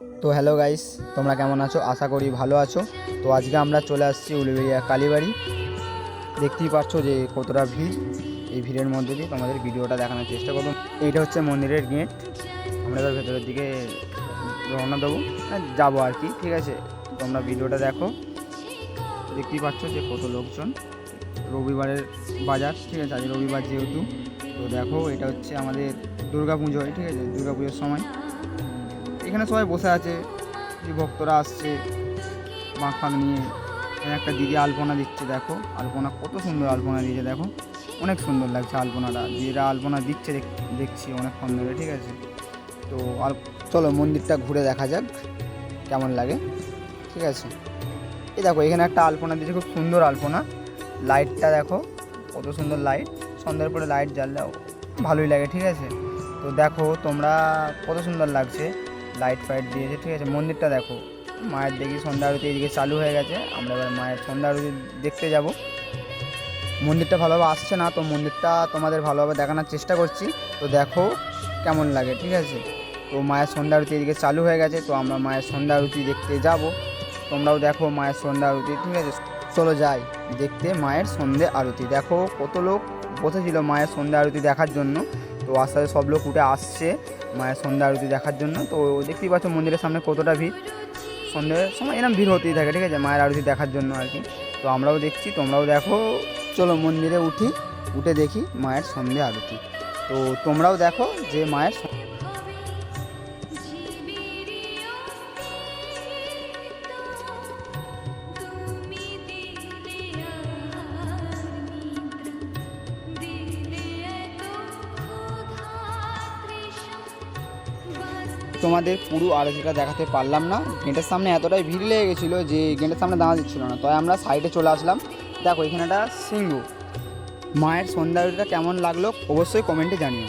তো hello guys, তোমরা কেমন আছো? আশা করি ভালো আছো। তো আজকে আমরা চলে আসছি উলুবেড়িয়া কালীবাড়ি। দেখতেই পাচ্ছ যে কতটা ভিড়। এই ভিড়ের মধ্যে দিয়ে তোমাদের ভিডিওটা দেখানোর চেষ্টা করব। এইটা হচ্ছে মন্দিরের গেট। আমরা এবার ভেতরের দিকে রওনা দেবো, যাবো আর কি। ঠিক আছে, তোমরা ভিডিওটা দেখো। দেখতেই পাচ্ছ যে কত লোকজন। রবিবারের বাজার, ঠিক আছে, আজ রবিবার যেহেতু। তো দেখো, এটা হচ্ছে আমাদের দুর্গা পুজো, ঠিক আছে, দুর্গা পুজোর সময় এখানে সবাই বসে আছে, যে ভক্তরা আসছে মাখ ফাঁক নিয়ে। একটা দিদি আলপনা দিচ্ছে, দেখো আলপনা কত সুন্দর আলপনা দিয়েছে, দেখো অনেক সুন্দর লাগছে আলপনাটা। দিদিরা আলপনা দিচ্ছে দেখছি অনেকক্ষণ ধরে, ঠিক আছে। তো চলো মন্দিরটা ঘুরে দেখা যাক কেমন লাগে, ঠিক আছে। এই দেখো এখানে একটা আলপনা দিয়েছে, খুব সুন্দর আলপনা। লাইটটা দেখো কত সুন্দর লাইট, সন্ধ্যার পরে লাইট জ্বাললে ভালোই লাগে, ঠিক আছে। তো দেখো তোমরা কত সুন্দর লাগছে, লাইট ফাইট দিয়েছে, ঠিক আছে। মন্দিরটা দেখো, মায়ের দেখি সন্ধ্যা আরতি এদিকে চালু হয়ে গেছে। আমরা এবার মায়ের সন্ধ্যা আরতি দেখতে যাব। মন্দিরটা ভালোভাবে আসছে না, তো মন্দিরটা তোমাদের ভালোভাবে দেখানোর চেষ্টা করছি। তো দেখো কেমন লাগে, ঠিক আছে। তো মায়ের সন্ধ্যা আরতি এদিকে চালু হয়ে গেছে, তো আমরা মায়ের সন্ধ্যা আরতি দেখতে যাব। তোমরাও দেখো মায়ের সন্ধ্যা আরতি, ঠিক আছে। চলো যাই দেখতে মায়ের সন্ধ্যে আরতি। দেখো কত লোক বসেছিল মায়ের সন্ধ্যা আরতি দেখার জন্য। তো আস্তে আস্তে সব লোক উঠে আসছে মায়ের সন্ধ্যা আরতি দেখার জন্য। তো দেখতেই পাচ্ছ মন্দিরের সামনে কতটা ভিড়। সন্ধ্যের সময় এরকম ভিড় হতেই থাকে, ঠিক আছে, মায়ের আরতি দেখার জন্য আর কি। তো আমরাও দেখছি, তোমরাও দেখো। চলো মন্দিরে উঠে দেখি মায়ের সন্ধ্যে আরতি। তো তোমরাও দেখো যে মায়ের তোমাদের পুরো আরতিটা দেখাতে পারলাম না। গেটের সামনে এতটাই ভিড় লেগে গেছিলো যে গেটের সামনে দাঁড়া দিচ্ছিলো না, তাই আমরা সাইডে চলে আসলাম। দেখো এখানে একটা সিংহ। মায়ের সন্ধ্যা আরতিটা কেমন লাগলো অবশ্যই কমেন্টে জানিও।